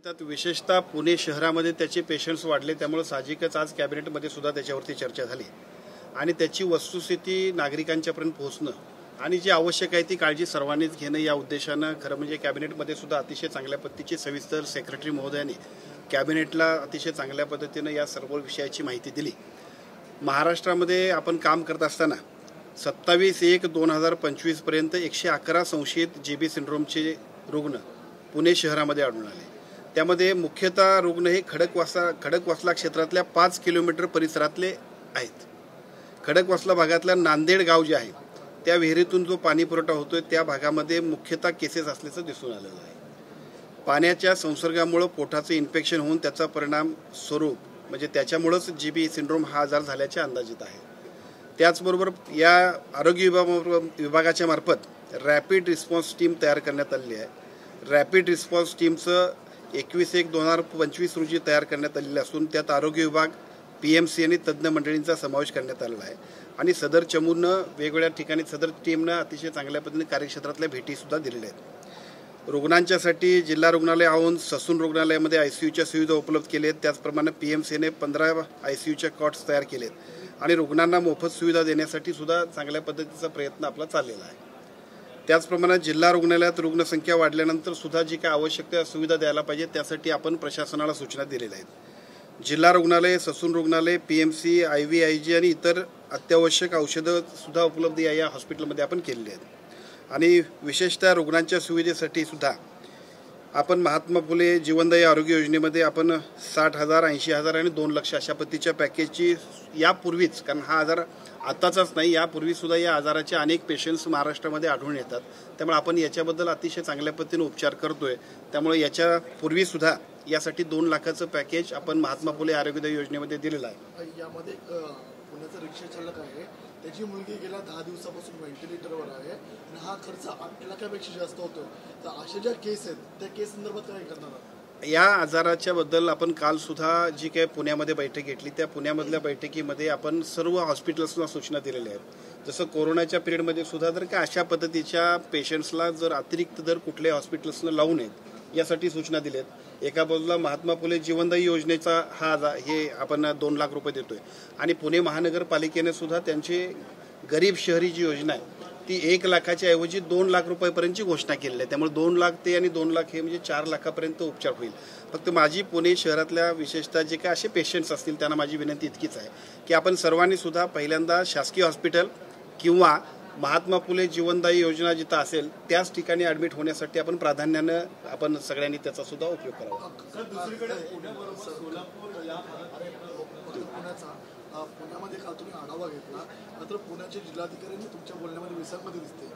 त्यात विशेषतः पुणे शहरामध्ये त्याचे पेशंट्स वाढले, त्यामुळे साहजिकच आज कॅबिनेटमध्ये सुद्धा त्याच्यावरती चर्चा झाली आणि त्याची वस्तुस्थिती नागरिकांच्यापर्यंत पोहोचणं आणि जी आवश्यक आहे ती काळजी सर्वांनीच घेणं या उद्देशानं खरं म्हणजे कॅबिनेटमध्ये सुद्धा अतिशय चांगल्या पद्धतीची सविस्तर सेक्रेटरी महोदयांनी कॅबिनेटला अतिशय चांगल्या पद्धतीनं या सर्व विषयाची माहिती दिली। महाराष्ट्रामध्ये आपण काम करत असताना 27/1/2025 पर्यंत 111 संशयित जीबी सिंड्रोमचे रुग्ण पुणे शहरामध्ये आढळून आले। त्यामध्ये मुख्यतः रुग्ण हे खडकवासला क्षेत्रातल्या 5 किलोमीटर परिसरातले आहेत। खडकवासला भागातल्या नांदेड गाव जे आहे त्या विहिरीतून जो पाणी पुरवठा होतोय त्या भागामध्ये मुख्यतः केसेस असल्याचं दिसून आलेलं आहे। पाण्याच्या संसर्गामुळे पोटाचे इन्फेक्शन होऊन त्याचा परिणाम स्वरूप म्हणजे त्याच्यामुळेच जीबी सिंड्रोम हा आजार झाल्याचे अंदाजित आहे। त्याचबरोबर या आरोग्य विभागाच्या मार्फत रॅपिड रिस्पॉन्स टीम तयार करण्यात आलेली आहे। रॅपिड रिस्पॉन्स टीमचं 21/1/2025 रोजी तयार करण्यात आलेली असून त्यात आरोग्य विभाग, पीएमसी आणि तज्ज्ञ मंडळींचा समावेश करण्यात आलेला आहे आणि सदर चमूनं वेगवेगळ्या ठिकाणी सदर टीमनं अतिशय चांगल्या पद्धतीने कार्यक्षेत्रातल्या भेटीसुद्धा दिलेल्या आहेत। रुग्णांच्यासाठी जिल्हा रुग्णालय आहून ससून रुग्णालयामध्ये आयसीयूच्या सुविधा उपलब्ध केल्या आहेत। त्याचप्रमाणे पीएमसीने 15 आयसीयूच्या कॉट्स तयार केलेत आणि रुग्णांना मोफत सुविधा देण्यासाठी सुद्धा चांगल्या पद्धतीचा प्रयत्न आपला चाललेला आहे। त्याचप्रमाणे जिल्हा रुग्णालयात रुग्णसंख्या वाढल्यानंतर सुद्धा जी काय आवश्यक त्या सुविधा द्यायला पाहिजे त्यासाठी आपण प्रशासनाला सूचना दिलेल्या आहेत। जिल्हा रुग्णालय, ससून रुग्णालय, पीएमसी, IVIG आणि इतर अत्यावश्यक औषधं सुद्धा उपलब्ध या हॉस्पिटलमध्ये आपण केलेली आहेत आणि विशेषतः रुग्णांच्या सुविधेसाठी सुद्धा आपण महात्मा फुले जीवनदायी आरोग्य योजनेमध्ये आपण 60,000, 80,000 आणि 2 लाख अशा पद्धतीच्या पॅकेजची यापूर्वीच, कारण हा आजार आताचाच नाही, यापूर्वी सुद्धा या आजाराचे अनेक पेशंट्स महाराष्ट्रामध्ये आढळून येतात, त्यामुळे आपण याच्याबद्दल अतिशय चांगल्या पद्धतीने उपचार करतोय। त्यामुळे याच्यापूर्वी सुद्धा यासाठी 2 लाखाचं पॅकेज आपण महात्मा फुले आरोग्य योजनेमध्ये दिलेलं आहे। यामध्ये पुण्याचा रिक्षा चालक आहे, त्याची मुलगी गेल्या 10 दिवसापासून व्हेंटिलेटरवर आहे आणि हा खर्च 8 लाखापेक्षा जास्त होतो। तर अशा ज्या केस आहेत त्या केस संदर्भात काय करणार? या आजाराच्या बद्दल आपण काल सुद्धा जी काही पुण्यामध्ये बैठक घेतली त्या पुण्यामधल्या बैठकीमध्ये आपण सर्व हॉस्पिटल्सना सूचना दिलेल्या आहेत। जसं कोरोनाच्या पिरियडमध्ये सुद्धा जर का अशा पद्धतीच्या पेशंट्सला जर अतिरिक्त दर कुठल्या हॉस्पिटल्सना लावू नयेत यासाठी सूचना दिल्यात। एका बाजूला महात्मा फुले जीवनदायी योजनेचा हे आपण 2 लाख रुपये देतोय आणि पुणे महानगरपालिकेने सुद्धा त्यांची गरीब शहरी जी योजना आहे ती 1 लाखाच्या ऐवजी 2 लाख रुपयापर्यंतची घोषणा केलेली आहे। त्यामुळे 2 लाख ते आणि 2 लाख हे म्हणजे 4 लाखापर्यंत उपचार होईल। फक्त माझी पुणे शहरातल्या विशेषतः जे काय असे पेशंट्स असतील त्यांना माझी विनंती इतकीच आहे की आपण सर्वांनी सुद्धा पहिल्यांदा शासकीय हॉस्पिटल किंवा महात्मा फुले जीवनदायी योजना जिथं असेल त्याच ठिकाणी ॲडमिट होण्यासाठी आपण प्राधान्यानं आपण सगळ्यांनी त्याचा सुद्धा उपयोग करावा। पुण्यामध्ये काल तुम्ही आढावा घेतला, मात्र पुण्याचे जिल्हाधिकाऱ्यांनी तुमच्या बोलण्यामध्ये विसंगती दिसते।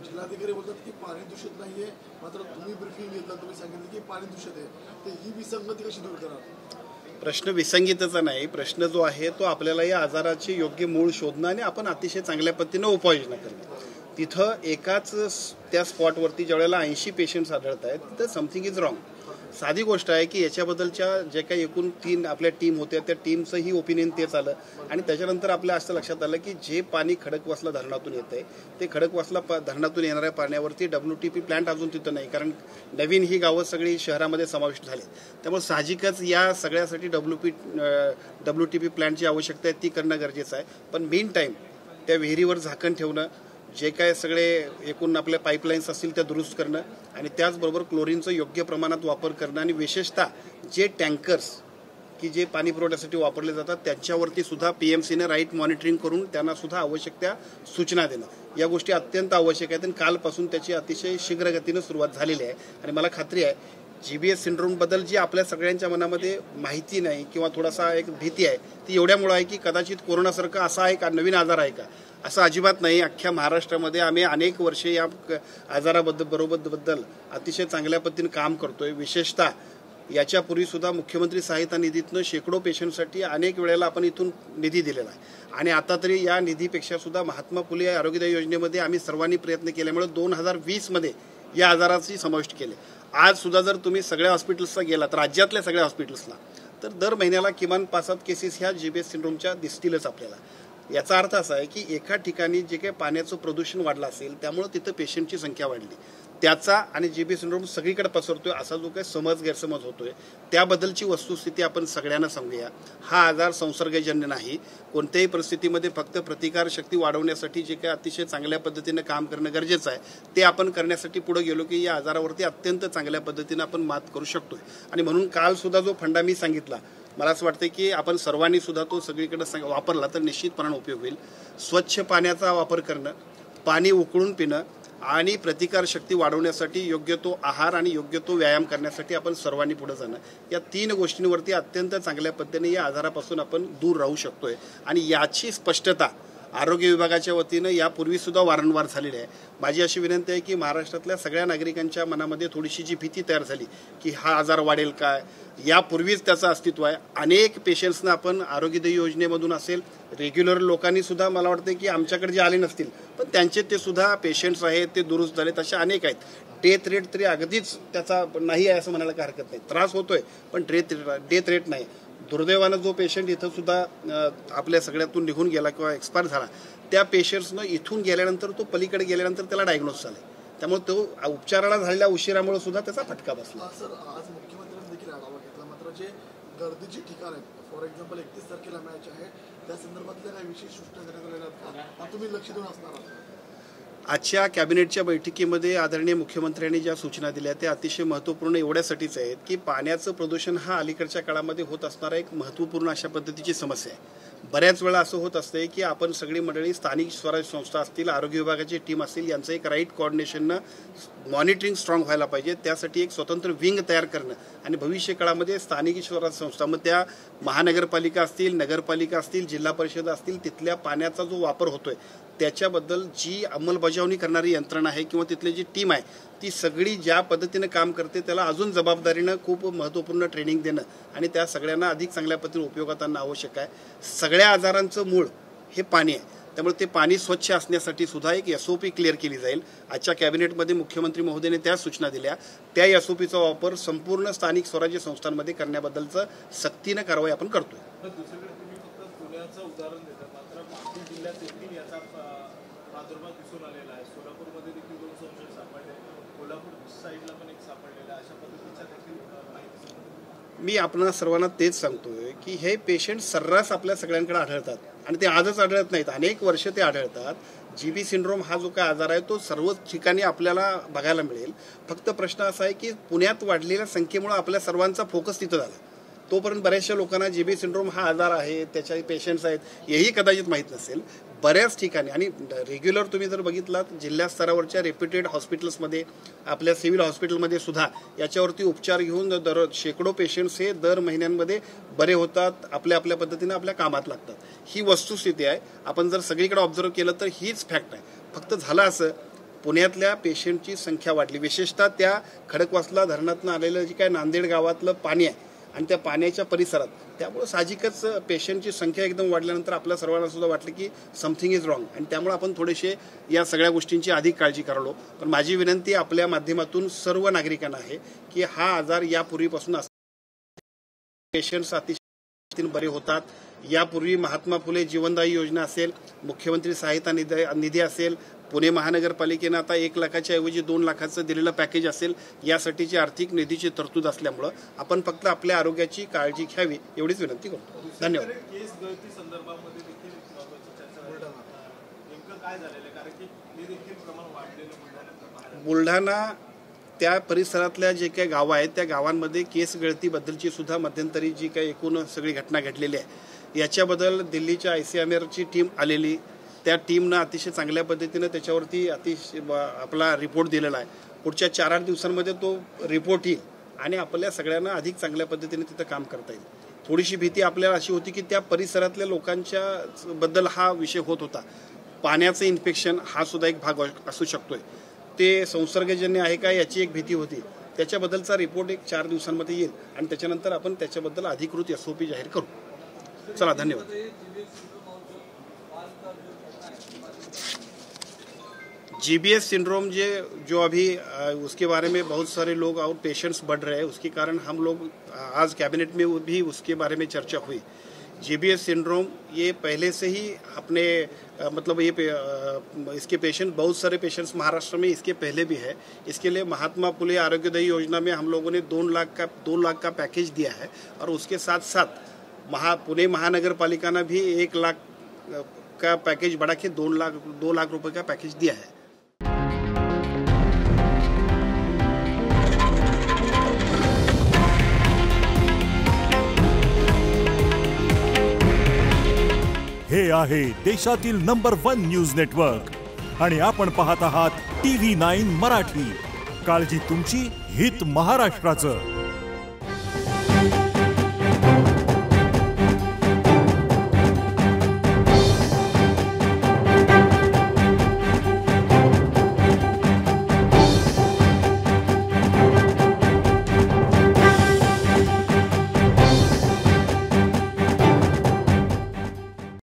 जिल्हाधिकारी बोलतात की पाणी दूषित नाहीये, मात्र तुम्ही ब्रीफिंग घेतलं, तुम्ही सांगितलं की पाणी दूषित आहे। तर ही विसंगती कशी दूर कराल? प्रश्न विसंगतीचा नाही, प्रश्न जो आहे तो आपल्याला या आजाराचे योग्य मूळ शोधणं आणि आपण अतिशय चांगल्या पद्धतीनं उपाययोजना करणं। तिथं एकाच त्या स्पॉटवरती ज्यावेळेला 80 पेशंट्स आढळत आहेत तिथं समथिंग इज रॉंग। साधी गोष्ट आहे की याच्याबद्दलच्या जे काही एकूण 3 आपल्या टीम होत्या त्या टीमचंही ओपिनियन तेच आलं आणि त्याच्यानंतर आपल्या असं लक्षात आलं की जे पाणी खडकवासला धरणातून येत आहे ते खडकवासला धरणातून येणाऱ्या पाण्यावरती WTP प्लांट अजून तिथं नाही, कारण नवीन ही गावं सगळी शहरामध्ये समाविष्ट झाली। त्यामुळे साहजिकच या सगळ्यासाठी WTP प्लांटची आवश्यकता आहे ती करणं गरजेचं आहे। पण मेन टाईम त्या विहिरीवर झाकण ठेवणं, जे काय सगळे एकूण आपल्या पाईपलाईन्स असतील त्या दुरुस्त करणं आणि त्याचबरोबर क्लोरीनचं योग्य प्रमाणात वापर करणं आणि विशेषतः जे टँकर्स की जे पाणी पुरवठ्यासाठी वापरले जातात त्यांच्यावरती सुद्धा पीएमसीने राईट मॉनिटरिंग करून त्यांना सुद्धा आवश्यक त्या सूचना देणं या गोष्टी अत्यंत आवश्यक आहेत आणि कालपासून त्याची अतिशय शीघ्र गतीनं सुरुवात झालेली आहे आणि मला खात्री आहे GBS सिंड्रोमबद्दल जी आपल्या सगळ्यांच्या मनामध्ये माहिती नाही किंवा थोडासा एक भीती आहे ती एवढ्यामुळे आहे की कदाचित कोरोनासारखा असा आहे का नवीन आजार आहे का, असं अजिबात नाही। अख्ख्या महाराष्ट्रामध्ये आम्ही अनेक वर्षे या आजाराबद्दल अतिशय चांगल्या पद्धतीने काम करतोय। विशेषतः याच्यापूर्वी सुद्धा मुख्यमंत्री सहायता निधीतनं शेकडो पेशंटसाठी अनेक वेळेला आपण इथून निधी दिलेला आहे आणि आता तरी या निधीपेक्षा सुद्धा महात्मा फुले आरोग्यदायी योजनेमध्ये आम्ही सर्वांनी प्रयत्न केल्यामुळे 2020 मध्ये या आजाराची समाविष्ट केले। आज सुद्धा जर तुम्ही सगळ्या हॉस्पिटल्सला गेलात, राज्यातल्या सगळ्या हॉस्पिटल्सला, तर दर महिन्याला किमान 5-7 केसेस ह्या GBS सिंड्रोमच्या दिसतीलच आपल्याला। याचा अर्थ असा आहे की एका ठिकाणी जे काही पाण्याचं प्रदूषण वाढलं असेल त्यामुळे तिथं पेशंटची संख्या वाढली, त्याचा आणि जीबी सिंड्रोम सगळीकडे पसरतोय असा जो काही समज गैरसमज होतोय त्याबद्दलची वस्तुस्थिती आपण सगळ्यांना सांगूया. हा आजार संसर्गजन्य नाही. कोणत्याही परिस्थितीमध्ये फक्त प्रतिकारशक्ती वाढवण्यासाठी जे काही अतिशय चांगल्या पद्धतीने काम करणं गरजेचं आहे ते आपण करण्यासाठी पुढे गेलो की या आजारावरती अत्यंत चांगल्या पद्धतीने आपण मात करू शकतोय. आणि म्हणून काल सुद्धा जो फंडा मी सांगितला, मला असं वाटतं की आपण सर्वांनी सुद्धा तो सगळीकडे वापरला तर निश्चितपणे उपयोग होईल. स्वच्छ पाण्याचा वापर करणं, पाणी उकळून पिणं आणि प्रतिकारशक्ती वाढवण्यासाठी योग्य तो आहार आणि योग्य तो व्यायाम करण्यासाठी आपण सर्वांनी पुढे जाणं, या 3 गोष्टींवरती अत्यंत चांगल्या पद्धतीने या आजारापासून आपण दूर राहू शकतोय. आणि याची स्पष्टता आरोग्य विभागाच्या वतीनं यापूर्वी सुद्धा वारंवार झालेली आहे. माझी अशी विनंती आहे की महाराष्ट्रातल्या सगळ्या नागरिकांच्या मनामध्ये थोडीशी जी भीती तयार झाली की हा आजार वाढेल काय, यापूर्वीच त्याचं अस्तित्व आहे. अनेक पेशंट्सना आपण आरोग्यदायी योजनेमधून असेल, रेग्युलर लोकांनी सुद्धा मला वाटतं की आमच्याकडे जे आले नसतील पण त्यांचे ते सुद्धा पेशंट्स आहेत, ते दुरुस्त झालेत, अशा अनेक आहेत. डेथ रेट तरी अगदीच त्याचा नाही आहे असं म्हणायला काही हरकत नाही. त्रास होतोय पण डेथ रेट नाही. दुर्दैवानं जो पेशंट इथं सुद्धा आपल्या सगळ्यातून निघून गेला किंवा एक्सपायर झाला, त्या पेशंट्सनं इथून गेल्यानंतर तो पलीकडे गेल्यानंतर त्याला डायग्नोस झाला. त्यामुळे तो उपचाराला झालेल्या उशिरामुळे सुद्धा त्याचा फटका बसला. सर, आज मुख्यमंत्र्यांनी देखील आढावा घेतला, मात्र जे गर्दीची ठिकाण आहेत, फॉर एक्झाम्पल 31 तारखेला मॅच आहे, त्या संदर्भातल्या काही विशेष सूचना देण्यात आलेल्या का तुम्ही लक्ष देऊन असणार आहात? आजच्या कॅबिनेटच्या बैठकीमध्ये आदरणीय मुख्यमंत्र्यांनी ज्या सूचना दिल्या त्या अतिशय महत्त्वपूर्ण एवढ्यासाठीच आहेत की पाण्याचं प्रदूषण हा अलीकडच्या काळामध्ये होत असणारा एक महत्त्वपूर्ण अशा पद्धतीची समस्या आहे. बऱ्याच वेळा असं होत असते की आपण सगळी मंडळी, स्थानिक स्वराज्य संस्था असतील, आरोग्य विभागाची टीम असतील, यांचं एक राईट कोऑर्डिनेशननं मॉनिटरिंग स्ट्रॉंग व्हायला पाहिजे. त्यासाठी एक स्वतंत्र विंग तयार करणं आणि भविष्य काळामध्ये स्थानिक स्वराज्य संस्था, मग त्या महानगरपालिका असतील, नगरपालिका असतील, जिल्हा परिषद असतील, तिथल्या पाण्याचा जो वापर होतोय त्याच्याबद्दल जी अंमलबजावणी करणारी यंत्रणा आहे किंवा तिथली जी टीम आहे ती सगळी ज्या पद्धतीने काम करते त्याला अजून जबाबदारीनं खूप महत्त्वपूर्ण ट्रेनिंग देणं आणि त्या सगळ्यांना अधिक चांगल्या पद्धतीने उपयोगात आणणं आवश्यक आहे. सगळ्या आजारांचं मूळ हे पाणी आहे. त्यामुळे ते पाणी स्वच्छ असण्यासाठी सुद्धा एक SOP क्लिअर केली जाईल. आजच्या कॅबिनेटमध्ये मुख्यमंत्री महोदयाने त्या सूचना दिल्या. त्या SOPचा वापर संपूर्ण स्थानिक स्वराज्य संस्थांमध्ये करण्याबद्दलचं सक्तीनं कारवाई आपण करतोय. पुण्याचं उदाहरण देतात, मात्र नाशिक जिल्ह्यात देखील याचा प्रादुर्भाव दिसून आलेला आहे. सोलापूरमध्ये देखील 2 संशय सापडले, कोल्हापूर साईडला पण एक सापडलेला, अशा पद्धतीच्या देखील माहिती. मी आपणाला सर्वांना तेच सांगतोय की हे पेशंट सर्रास आपल्या सगळ्यांकडे आढळतात आणि ते आजच आढळत नाहीत, अनेक वर्ष ते आढळतात. जीबी सिंड्रोम हा जो काय आजार आहे तो सर्वच ठिकाणी आपल्याला बघायला मिळेल. फक्त प्रश्न असा आहे की पुण्यात वाढलेल्या संख्येमुळे आपल्या सर्वांचा फोकस तिथं झाला. तोपर्यंत बऱ्याचशा लोकांना जीबी सिंड्रोम हा आजार आहे, त्याच्या पेशंट्स आहेत हेही कदाचित माहीत नसेल. बऱ्याच ठिकाणी आणि रेग्युलर तुम्ही जर बघितलात जिल्हा स्तरावरच्या रेप्युटेड हॉस्पिटल्समध्ये, आपल्या सिव्हिल हॉस्पिटलमध्ये सुद्धा याच्यावरती उपचार घेऊन शेकडो पेशंट्स हे दर महिन्यांमध्ये बरे होतात, आपल्या आपल्या पद्धतीनं आपल्या कामात लागतात. ही वस्तुस्थिती आहे. आपण जर सगळीकडे ऑब्झर्व केलं तर हीच फॅक्ट आहे. फक्त झालं असं, पुण्यातल्या पेशंटची संख्या वाढली, विशेषतः त्या खडकवासला धरणातून आलेलं जे काय नांदेड गावातलं पाणी आहे आणि त्या पाण्याच्या परिसरात, त्यामुळे साहजिकच पेशंटची संख्या एकदम वाढल्यानंतर आपल्या सर्वांना सुद्धा वाटलं की समथिंग इज रॉंग आणि त्यामुळे आपण थोडेसे या सगळ्या गोष्टींची अधिक काळजी करालो. पण माझी विनंती आपल्या माध्यमातून सर्व नागरिकांना आहे की हा आजार यापूर्वीपासून पेशंट्स अतिशय बरे होतात. यापूर्वी महात्मा फुले जीवनदायी योजना असेल, मुख्यमंत्री सहायता निधी असेल, पुणे महानगरपालिकेनं आता 1 लाखाच्या ऐवजी 2 लाखाचं दिलेलं पॅकेज असेल, यासाठीची आर्थिक निधीची तरतूद असल्यामुळं आपण फक्त आपल्या आरोग्याची काळजी घ्यावी एवढीच विनंती करतो. धन्यवाद. केस गळती संदर्भामध्ये देखील नेमकं काय झालेलं आहे, कारण की हे देखील प्रमाण वाढलेलं बुलढाणा त्या परिसरातल्या जे काही गावं आहेत त्या गावांमध्ये केस गळतीबद्दलची सुद्धा मध्यंतरी जी काही एकूण सगळी घटना घडलेली आहे याच्याबद्दल दिल्लीच्या ICMRची टीम आलेली, त्या टीमनं अतिशय चांगल्या पद्धतीनं त्याच्यावरती आपला रिपोर्ट दिलेला आहे. पुढच्या 4-8 दिवसांमध्ये तो रिपोर्ट येईल आणि आपल्या सगळ्यांना अधिक चांगल्या पद्धतीने तिथं काम करता येईल. थोडीशी भीती आपल्याला अशी होती की त्या परिसरातल्या लोकांच्या बद्दल हा विषय होत होता. पाण्याचं इन्फेक्शन हा सुद्धा एक भाग असू शकतोय, ते संसर्गजन्य आहे का याची एक भीती होती. त्याच्याबद्दलचा रिपोर्ट एक 4 दिवसांमध्ये येईल आणि त्याच्यानंतर आपण त्याच्याबद्दल अधिकृत SOP जाहीर करू. चला, धन्यवाद. GBS सिंड्रोम जो अभी उसके बारे में बहुत सारे लोग और पेशेंट्स बढ़ रहे हैं, उसके कारण हम लोग आज कैबिनेट में भी उसके बारे में चर्चा हुई. GBS सिंड्रोम ये पहले से ही अपने मतलब इसके पेशेंट, बहुत सारे पेशेंट्स महाराष्ट्र में इसके पहले भी है। इसके लिए महात्मा फुले आरोग्यदायी योजना में हम लोगों ने 2 लाख का पैकेज दिया है और उसके साथ साथ पुणे महानगर पालिका ने भी 1 लाख का पैकेज बढ़ा के 2 लाख रुपए का पैकेज दिया है। हे आहे देशातील नंबर 1 न्यूज नेटवर्क आणि आपण पाहत आहात TV9 मराठी। काळजी तुमची, हित महाराष्ट्राचं।